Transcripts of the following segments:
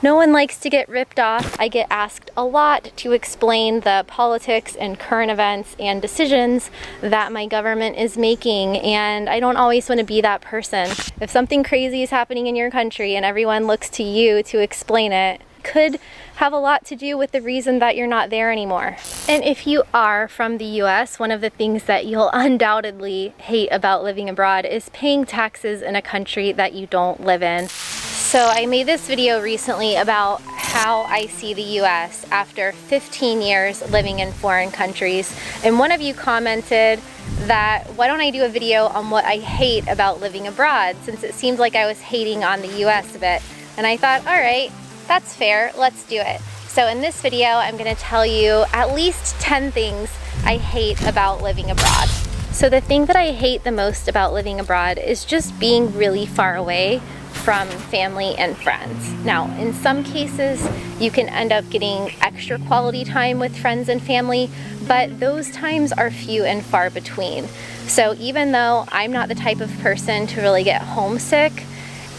No one likes to get ripped off. I get asked a lot to explain the politics and current events and decisions that my government is making, and I don't always want to be that person. If something crazy is happening in your country and everyone looks to you to explain it, could have a lot to do with the reason that you're not there anymore. And if you are from the US, one of the things that you'll undoubtedly hate about living abroad is paying taxes in a country that you don't live in. So I made this video recently about how I see the US after 15 years living in foreign countries. And one of you commented that why don't I do a video on what I hate about living abroad, since it seemed like I was hating on the US a bit. And I thought, all right, that's fair, let's do it. So in this video, I'm gonna tell you at least 10 things I hate about living abroad. So the thing that I hate the most about living abroad is just being really far away from family and friends. Now, in some cases, you can end up getting extra quality time with friends and family, but those times are few and far between. So even though I'm not the type of person to really get homesick,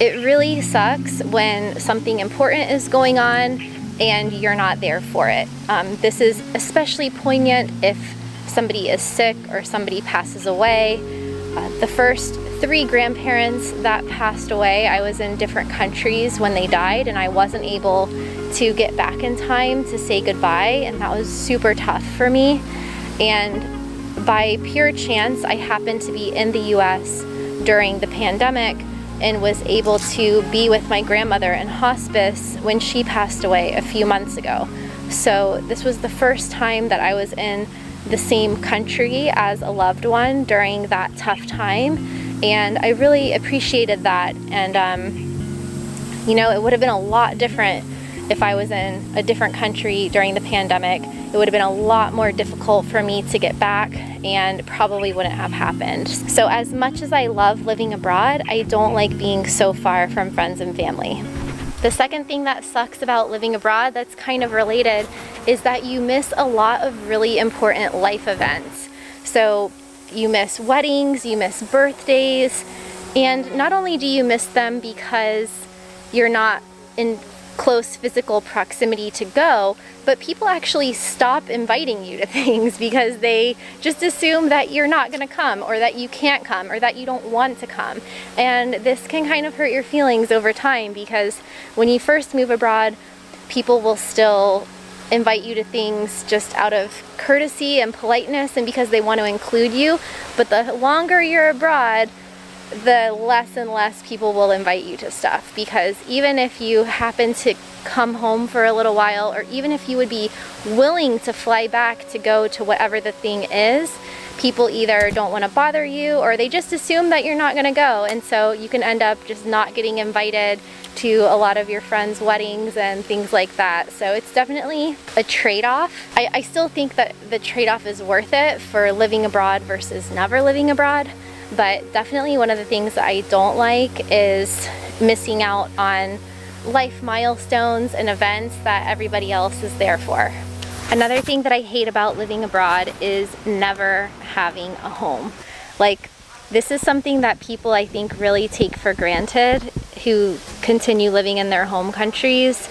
it really sucks when something important is going on and you're not there for it. This is especially poignant if somebody is sick or somebody passes away. The first 3 grandparents that passed away, I was in different countries when they died, and I wasn't able to get back in time to say goodbye, and that was super tough for me. And by pure chance, I happened to be in the US during the pandemic and was able to be with my grandmother in hospice when she passed away a few months ago. So this was the first time that I was in the same country as a loved one during that tough time, and I really appreciated that. And you know, it would have been a lot different if I was in a different country during the pandemic. It would have been a lot more difficult for me to get back and probably wouldn't have happened. So as much as I love living abroad, I don't like being so far from friends and family. The second thing that sucks about living abroad that's kind of related is that you miss a lot of really important life events. So you miss weddings, you miss birthdays, and not only do you miss them because you're not in close physical proximity to go, but people actually stop inviting you to things because they just assume that you're not going to come, or that you can't come, or that you don't want to come. And this can kind of hurt your feelings over time, because when you first move abroad, people will still invite you to things just out of courtesy and politeness and because they want to include you. But the longer you're abroad, the less and less people will invite you to stuff, because even if you happen to come home for a little while, or even if you would be willing to fly back to go to whatever the thing is, people either don't want to bother you or they just assume that you're not going to go, and so you can end up just not getting invited to a lot of your friends' weddings and things like that. So it's definitely a trade-off. I still think that the trade-off is worth it for living abroad versus never living abroad. But definitely one of the things that I don't like is missing out on life milestones and events that everybody else is there for. Another thing that I hate about living abroad is never having a home. Like, this is something that people, I think, really take for granted who continue living in their home countries,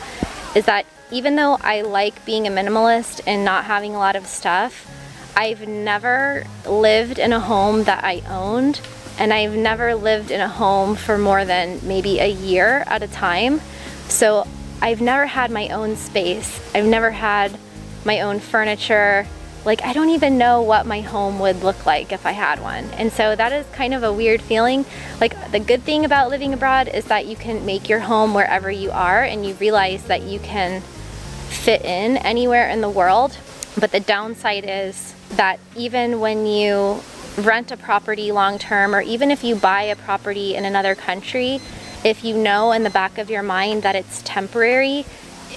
is that even though I like being a minimalist and not having a lot of stuff, I've never lived in a home that I owned, and I've never lived in a home for more than maybe a year at a time. So I've never had my own space. I've never had my own furniture. Like, I don't even know what my home would look like if I had one. And so that is kind of a weird feeling. Like, the good thing about living abroad is that you can make your home wherever you are, and you realize that you can fit in anywhere in the world. But the downside is that even when you rent a property long term, or even if you buy a property in another country, if you know in the back of your mind that it's temporary,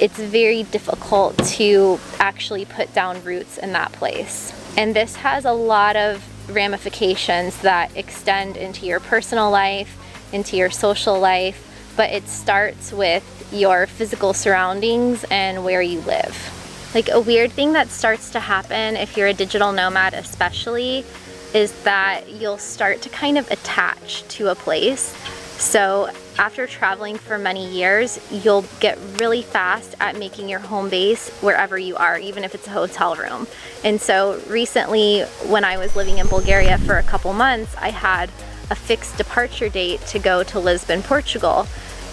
it's very difficult to actually put down roots in that place. And this has a lot of ramifications that extend into your personal life, into your social life, but it starts with your physical surroundings and where you live. Like, a weird thing that starts to happen if you're a digital nomad especially is that you'll start to kind of attach to a place. So after traveling for many years, you'll get really fast at making your home base wherever you are, even if it's a hotel room. And so recently, when I was living in Bulgaria for a couple months, I had a fixed departure date to go to Lisbon, Portugal.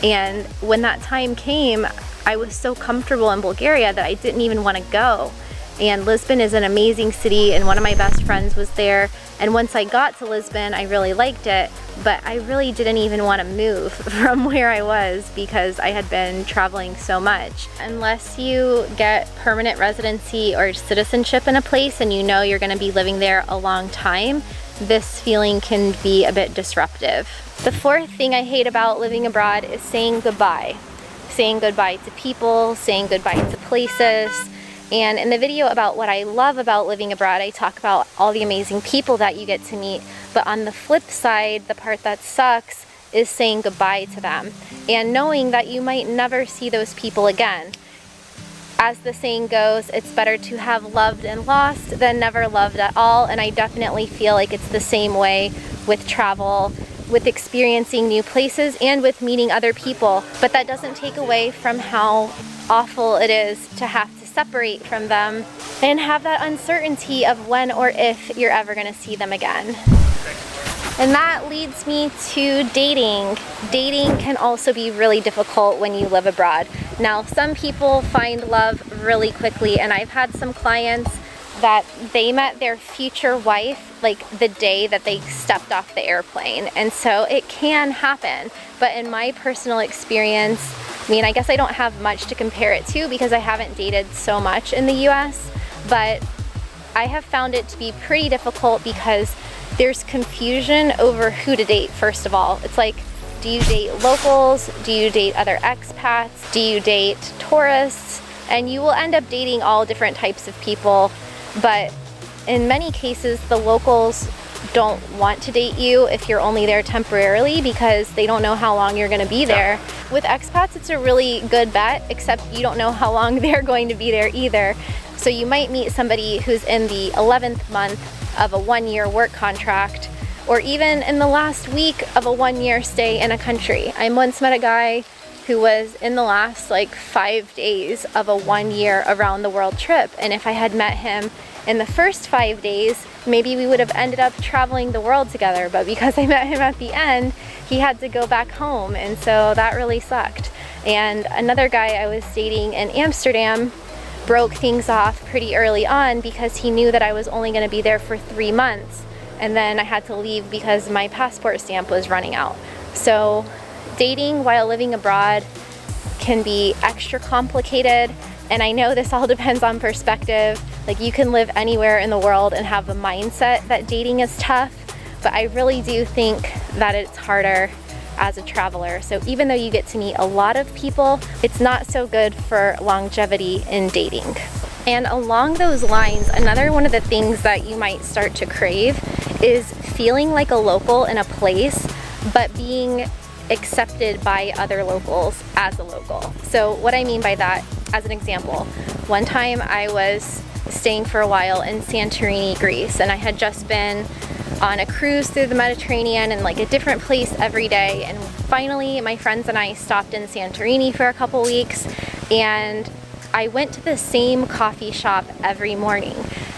And when that time came, I was so comfortable in Bulgaria that I didn't even want to go. And Lisbon is an amazing city, and one of my best friends was there. And once I got to Lisbon, I really liked it, but I really didn't even want to move from where I was because I had been traveling so much. Unless you get permanent residency or citizenship in a place and you know you're going to be living there a long time, this feeling can be a bit disruptive. The fourth thing I hate about living abroad is saying goodbye. Saying goodbye to people, saying goodbye to places. And in the video about what I love about living abroad, I talk about all the amazing people that you get to meet. But on the flip side, the part that sucks is saying goodbye to them and knowing that you might never see those people again. As the saying goes, it's better to have loved and lost than never loved at all. And I definitely feel like it's the same way with travel, with experiencing new places, and with meeting other people. But that doesn't take away from how awful it is to have to separate from them and have that uncertainty of when or if you're ever going to see them again. And that leads me to dating. Dating can also be really difficult when you live abroad. Now, some people find love really quickly, and I've had some clients that they met their future wife like the day that they stepped off the airplane. And so it can happen. But in my personal experience, I mean, I guess I don't have much to compare it to because I haven't dated so much in the US, but I have found it to be pretty difficult because there's confusion over who to date, first of all. It's like, do you date locals? Do you date other expats? Do you date tourists? And you will end up dating all different types of people, but in many cases, the locals don't want to date you if you're only there temporarily because they don't know how long you're going to be there. With expats, it's a really good bet, except you don't know how long they're going to be there either. So you might meet somebody who's in the 11th month of a 1-year work contract, or even in the last week of a 1-year stay in a country. I once met a guy who was in the last like 5 days of a 1-year around the world trip. And if I had met him in the first 5 days, maybe we would have ended up traveling the world together. But because I met him at the end, he had to go back home. And so that really sucked. And another guy I was dating in Amsterdam broke things off pretty early on because he knew that I was only going to be there for 3 months. And then I had to leave because my passport stamp was running out. So dating while living abroad can be extra complicated. And I know this all depends on perspective. Like, you can live anywhere in the world and have the mindset that dating is tough, but I really do think that it's harder as a traveler. So even though you get to meet a lot of people, it's not so good for longevity in dating. And along those lines, another one of the things that you might start to crave is feeling like a local in a place, but being accepted by other locals as a local. So what I mean by that, as an example, one time I was staying for a while in Santorini, Greece, and I had just been on a cruise through the Mediterranean and like a different place every day. And finally, my friends and I stopped in Santorini for a couple weeks, and I went to the same coffee shop every morning.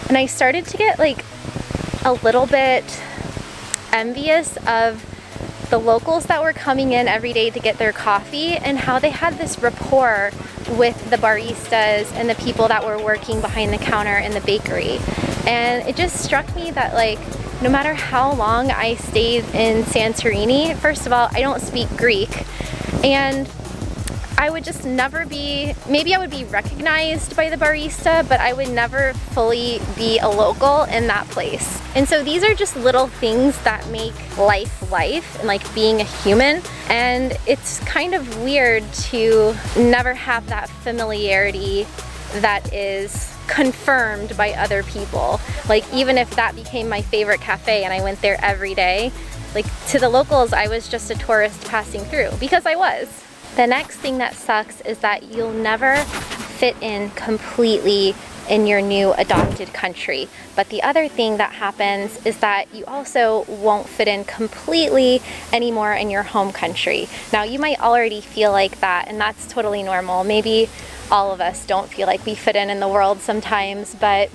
And I started to get like a little bit envious of the locals that were coming in every day to get their coffee and how they had this rapport with the baristas and the people that were working behind the counter in the bakery. And it just struck me that, like, no matter how long I stayed in Santorini, first of all, I don't speak Greek, and I would just never be, maybe I would be recognized by the barista, but I would never fully be a local in that place. And so these are just little things that make life and like being a human. And it's kind of weird to never have that familiarity that is confirmed by other people. Like, even if that became my favorite cafe and I went there every day, like, to the locals, I was just a tourist passing through, because I was. The next thing that sucks is that you'll never fit in completely in your new adopted country. But the other thing that happens is that you also won't fit in completely anymore in your home country. Now, you might already feel like that, and that's totally normal. Maybe all of us don't feel like we fit in the world sometimes, but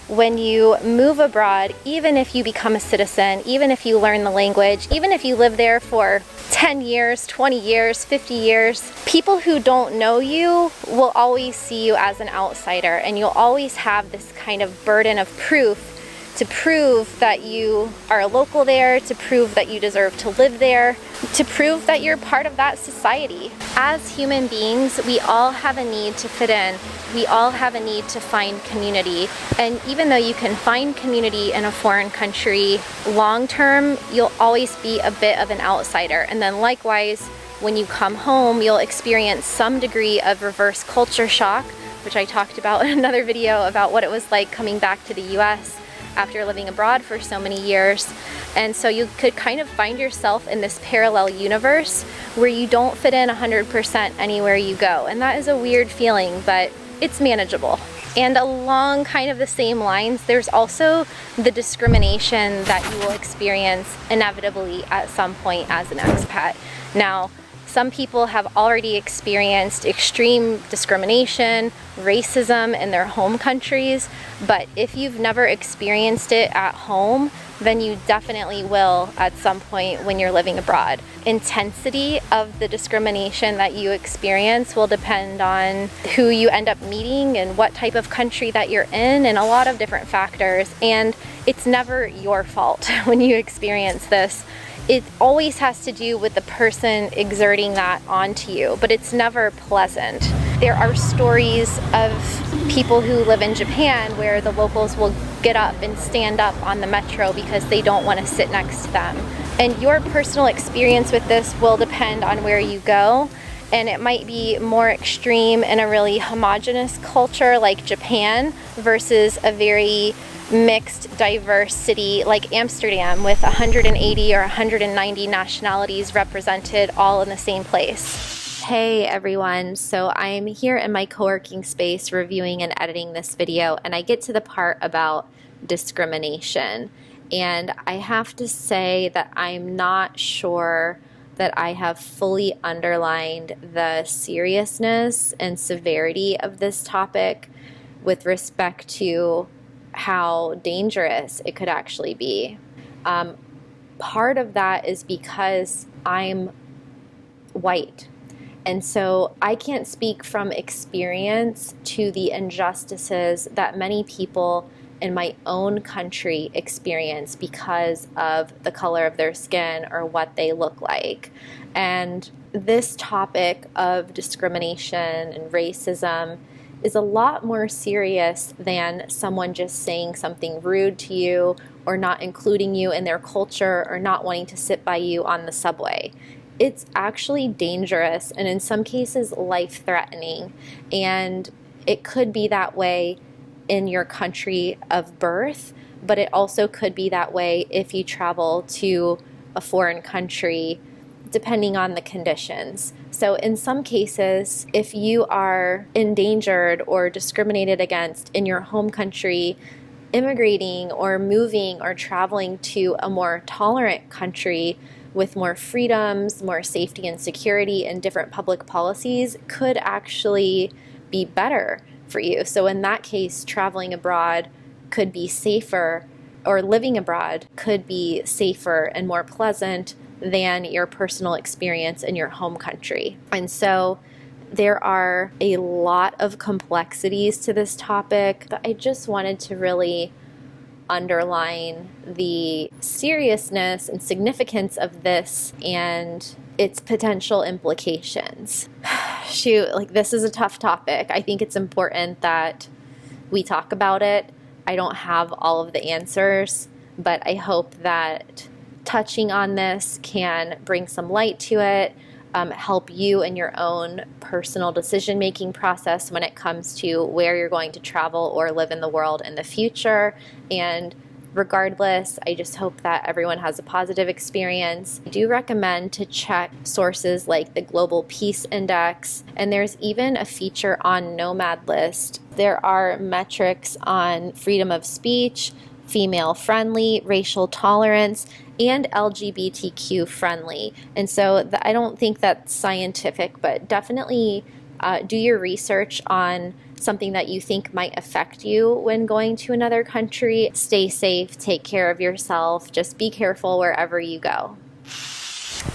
when you move abroad, even if you become a citizen, even if you learn the language, even if you live there for 10 years, 20 years, 50 years, people who don't know you will always see you as an outsider, and you'll always have this kind of burden of proof to prove that you are a local there, to prove that you deserve to live there, to prove that you're part of that society. As human beings, we all have a need to fit in. We all have a need to find community. And even though you can find community in a foreign country, long term, you'll always be a bit of an outsider. And then likewise, when you come home, you'll experience some degree of reverse culture shock, which I talked about in another video about what it was like coming back to the US after living abroad for so many years. And so you could kind of find yourself in this parallel universe where you don't fit in 100% anywhere you go. And that is a weird feeling, but it's manageable. And along kind of the same lines, there's also the discrimination that you will experience inevitably at some point as an expat. Now, some people have already experienced extreme discrimination, racism in their home countries, but if you've never experienced it at home, then you definitely will at some point when you're living abroad. Intensity of the discrimination that you experience will depend on who you end up meeting and what type of country that you're in, and a lot of different factors. And it's never your fault when you experience this. It always has to do with the person exerting that onto you, but it's never pleasant. There are stories of people who live in Japan where the locals will get up and stand up on the metro because they don't want to sit next to them. And your personal experience with this will depend on where you go, and it might be more extreme in a really homogenous culture like Japan versus a very mixed, diverse city like Amsterdam with 180 or 190 nationalities represented all in the same place. Hey everyone, so I'm here in my co-working space reviewing and editing this video, and I get to the part about discrimination. And I have to say that I'm not sure that I have fully underlined the seriousness and severity of this topic with respect to how dangerous it could actually be. Part of that is because I'm white. And so I can't speak from experience to the injustices that many people in my own country experience because of the color of their skin or what they look like. And this topic of discrimination and racism is a lot more serious than someone just saying something rude to you or not including you in their culture or not wanting to sit by you on the subway. It's actually dangerous and in some cases life-threatening, and it could be that way in your country of birth, but it also could be that way if you travel to a foreign country, depending on the conditions. So in some cases, if you are endangered or discriminated against in your home country, immigrating or moving or traveling to a more tolerant country with more freedoms, more safety and security, and different public policies could actually be better for you. So in that case, traveling abroad could be safer, or living abroad could be safer and more pleasant than your personal experience in your home country. And so there are a lot of complexities to this topic, but I just wanted to really underline the seriousness and significance of this and its potential implications. Shoot, like this is a tough topic. I think it's important that we talk about it. I don't have all of the answers, but I hope that touching on this can bring some light to it, help you in your own personal decision-making process when it comes to where you're going to travel or live in the world in the future, and Regardless, I just hope that everyone has a positive experience. I do recommend to check sources like the Global Peace Index, and there's even a feature on Nomad List. There are metrics on freedom of speech, female friendly, racial tolerance, and LGBTQ friendly. And so I don't think that's scientific, but definitely do your research on something that you think might affect you when going to another country. Stay safe, take care of yourself, just be careful wherever you go.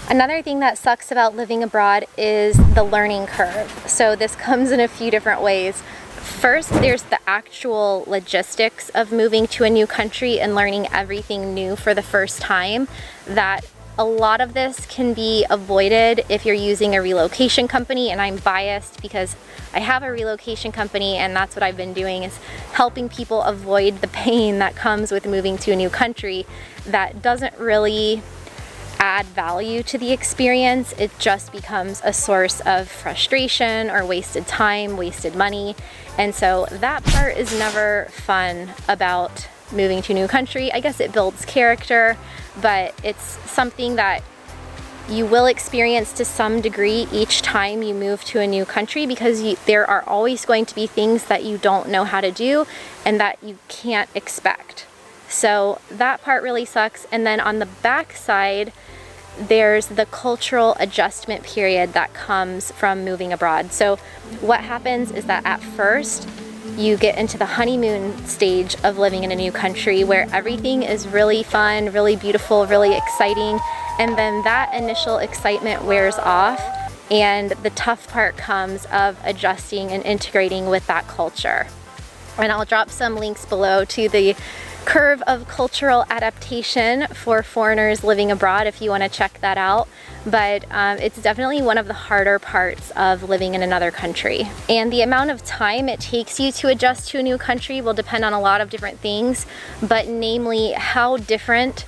Another thing that sucks about living abroad is the learning curve. So this comes in a few different ways. First, there's the actual logistics of moving to a new country and learning everything new for the first time. That a lot of this can be avoided if you're using a relocation company, and I'm biased because I have a relocation company and that's what I've been doing, is helping people avoid the pain that comes with moving to a new country that doesn't really add value to the experience. It just becomes a source of frustration or wasted time, wasted money. And so that part is never fun about moving to a new country. I guess it builds character, but it's something that you will experience to some degree each time you move to a new country, because there are always going to be things that you don't know how to do and that you can't expect. So that part really sucks. And then on the back side, there's the cultural adjustment period that comes from moving abroad. So what happens is that at first you get into the honeymoon stage of living in a new country where everything is really fun, really beautiful, really exciting, and then that initial excitement wears off and the tough part comes of adjusting and integrating with that culture. And I'll drop some links below to the curve of cultural adaptation for foreigners living abroad if you want to check that out. But it's definitely one of the harder parts of living in another country. And the amount of time it takes you to adjust to a new country will depend on a lot of different things, but namely how different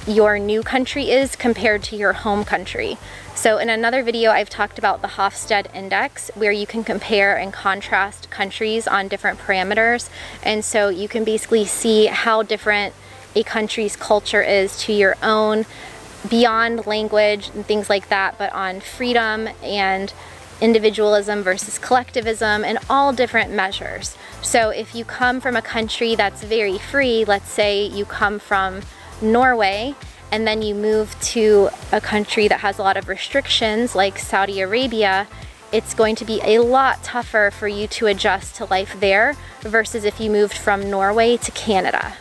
your new country is compared to your home country. So in another video, I've talked about the Hofstede Index, where you can compare and contrast countries on different parameters. And so you can basically see how different a country's culture is to your own, beyond language and things like that, but on freedom and individualism versus collectivism and all different measures. So if you come from a country that's very free, let's say you come from Norway, and then you move to a country that has a lot of restrictions like Saudi Arabia, it's going to be a lot tougher for you to adjust to life there versus if you moved from Norway to Canada.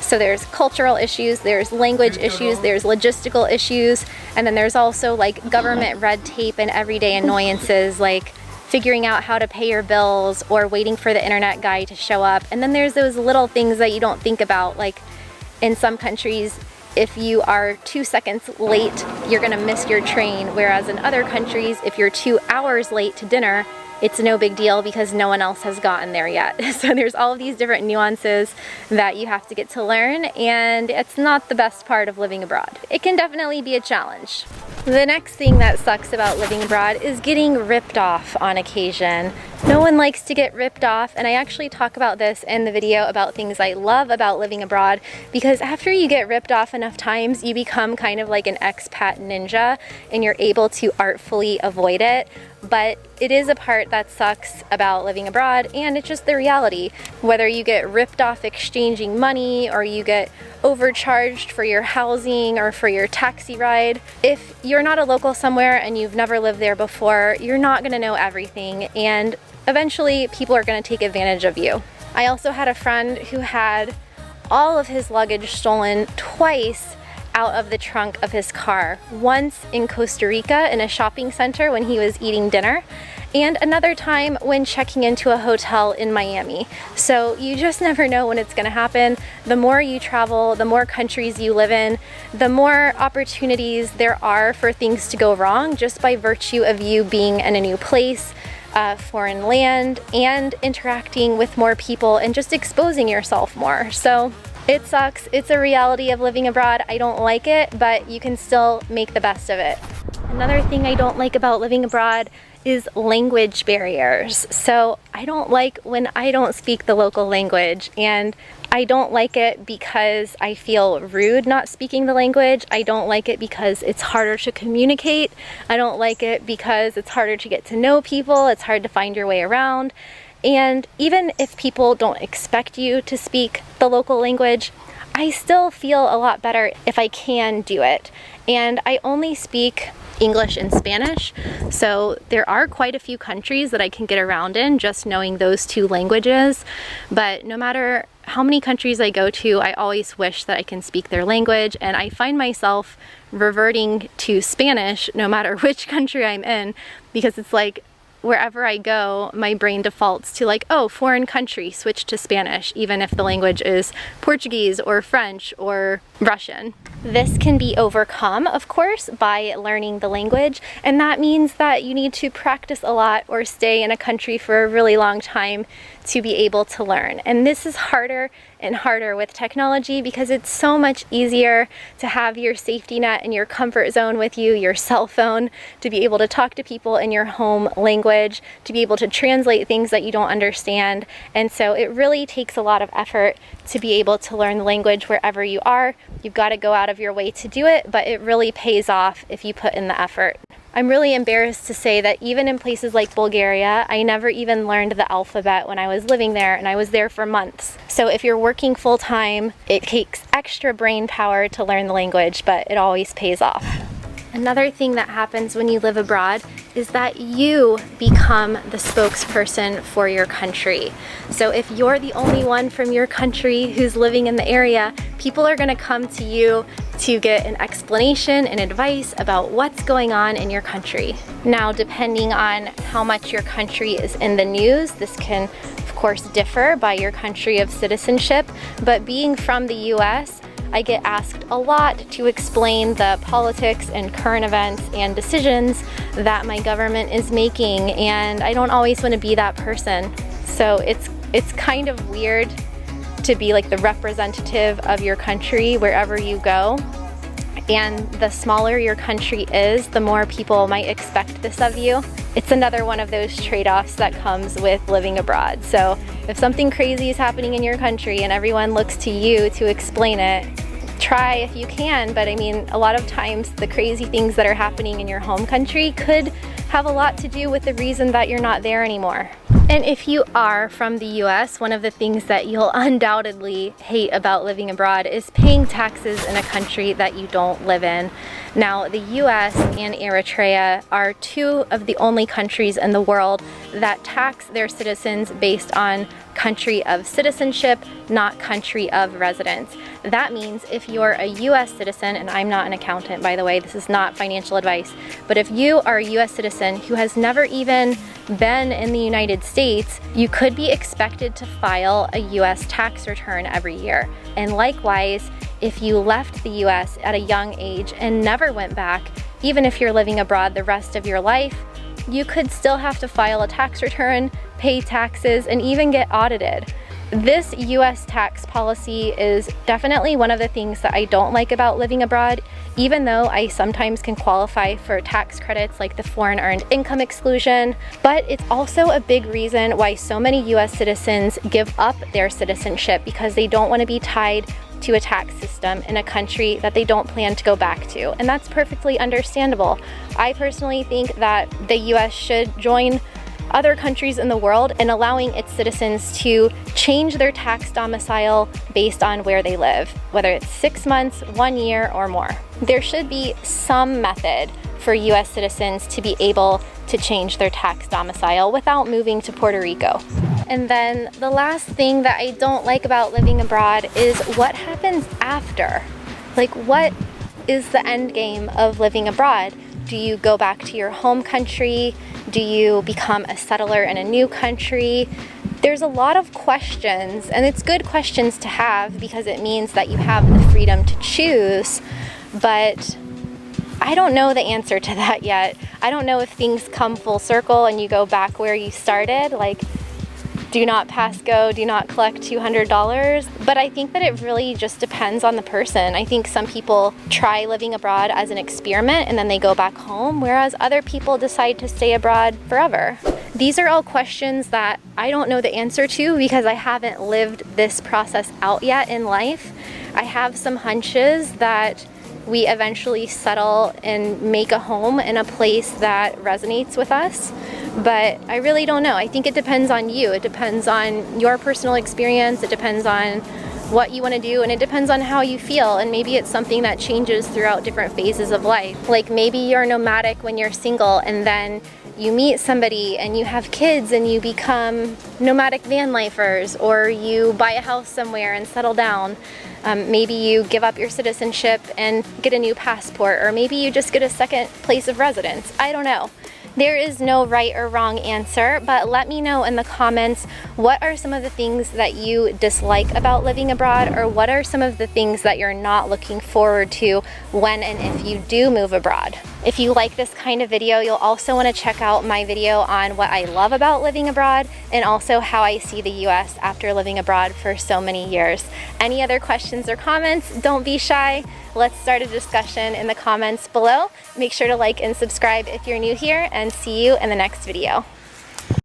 So there's cultural issues, there's language issues, there's logistical issues, and then there's also like government red tape and everyday annoyances like figuring out how to pay your bills or waiting for the internet guy to show up. And then there's those little things that you don't think about, like in some countries, if you are 2 seconds late, you're gonna miss your train. Whereas in other countries, if you're 2 hours late to dinner, it's no big deal because no one else has gotten there yet. So there's all of these different nuances that you have to get to learn, and it's not the best part of living abroad. It can definitely be a challenge. The next thing that sucks about living abroad is getting ripped off on occasion. No one likes to get ripped off, and I actually talk about this in the video about things I love about living abroad, because after you get ripped off enough times, you become kind of like an expat ninja and you're able to artfully avoid it. But it is a part that sucks about living abroad, and it's just the reality. Whether you get ripped off exchanging money or you get overcharged for your housing or for your taxi ride, if you're not a local somewhere and you've never lived there before, you're not gonna know everything, and eventually people are gonna take advantage of you. I also had a friend who had all of his luggage stolen twice out of the trunk of his car. Once in Costa Rica in a shopping center when he was eating dinner, and another time when checking into a hotel in Miami. So you just never know when it's gonna happen. The more you travel, the more countries you live in, the more opportunities there are for things to go wrong just by virtue of you being in a new place, foreign land, and interacting with more people and just exposing yourself more. So it sucks. It's a reality of living abroad. I don't like it, but you can still make the best of it. Another thing I don't like about living abroad is language barriers. So I don't like when I don't speak the local language, and I don't like it because I feel rude not speaking the language. I don't like it because it's harder to communicate. I don't like it because it's harder to get to know people. It's hard to find your way around. And even if people don't expect you to speak the local language, I still feel a lot better if I can do it. And I only speak English and Spanish, so there are quite a few countries that I can get around in just knowing those two languages. But no matter how many countries I go to, I always wish that I can speak their language, and I find myself reverting to Spanish no matter which country I'm in, because it's like wherever I go, my brain defaults to like, oh, foreign country, switch to Spanish, even if the language is Portuguese or French or Russian. This can be overcome, of course, by learning the language, and that means that you need to practice a lot or stay in a country for a really long time to be able to learn. And this is harder and harder with technology because it's so much easier to have your safety net and your comfort zone with you, your cell phone, to be able to talk to people in your home language, to be able to translate things that you don't understand. And so it really takes a lot of effort to be able to learn the language wherever you are. You've got to go out of your way to do it, but it really pays off if you put in the effort. I'm really embarrassed to say that even in places like Bulgaria, I never even learned the alphabet when I was living there, and I was there for months. So if you're working full time, it takes extra brain power to learn the language, but it always pays off. Another thing that happens when you live abroad is that you become the spokesperson for your country. So if you're the only one from your country who's living in the area, people are going to come to you to get an explanation and advice about what's going on in your country. Now, depending on how much your country is in the news, this can of course differ by your country of citizenship, but being from the US, I get asked a lot to explain the politics and current events and decisions that my government is making, and I don't always want to be that person. So it's kind of weird to be like the representative of your country wherever you go. And the smaller your country is, the more people might expect this of you. It's another one of those trade-offs that comes with living abroad. So if something crazy is happening in your country and everyone looks to you to explain it, try if you can, but I mean, a lot of times the crazy things that are happening in your home country could have a lot to do with the reason that you're not there anymore. And if you are from the US, one of the things that you'll undoubtedly hate about living abroad is paying taxes in a country that you don't live in. Now, the US and Eritrea are two of the only countries in the world that tax their citizens based on country of citizenship, not country of residence. That means if you're a US citizen, and I'm not an accountant, by the way, this is not financial advice, but if you are a US citizen who has never even been in the United States, you could be expected to file a US tax return every year. And likewise, if you left the US at a young age and never went back, even if you're living abroad the rest of your life, you could still have to file a tax return, pay taxes, and even get audited. This US tax policy is definitely one of the things that I don't like about living abroad, even though I sometimes can qualify for tax credits like the foreign earned income exclusion. But it's also a big reason why so many US citizens give up their citizenship, because they don't want to be tied to a tax system in a country that they don't plan to go back to. And that's perfectly understandable. I personally think that the US should join other countries in the world in allowing its citizens to change their tax domicile based on where they live, whether it's 6 months, 1 year, or more. There should be some method for US citizens to be able to change their tax domicile without moving to Puerto Rico. And then the last thing that I don't like about living abroad is what happens after. Like, what is the end game of living abroad? Do you go back to your home country? Do you become a settler in a new country? There's a lot of questions, and it's good questions to have because it means that you have the freedom to choose, but I don't know the answer to that yet. I don't know if things come full circle and you go back where you started. Like, do not pass go, do not collect $200. But I think that it really just depends on the person. I think some people try living abroad as an experiment and then they go back home, whereas other people decide to stay abroad forever. These are all questions that I don't know the answer to because I haven't lived this process out yet in life. I have some hunches that we eventually settle and make a home in a place that resonates with us. But I really don't know. I think it depends on you. It depends on your personal experience. It depends on what you want to do, and it depends on how you feel. And maybe it's something that changes throughout different phases of life. Like maybe you're nomadic when you're single, and then you meet somebody and you have kids and you become nomadic van lifers, or you buy a house somewhere and settle down. Maybe you give up your citizenship and get a new passport, or maybe you just get a second place of residence. I don't know. There is no right or wrong answer, but let me know in the comments, what are some of the things that you dislike about living abroad, or what are some of the things that you're not looking forward to when and if you do move abroad. If you like this kind of video, you'll also want to check out my video on what I love about living abroad and also how I see the US after living abroad for so many years. Any other questions or comments, don't be shy. Let's start a discussion in the comments below. Make sure to like and subscribe if you're new here, and see you in the next video.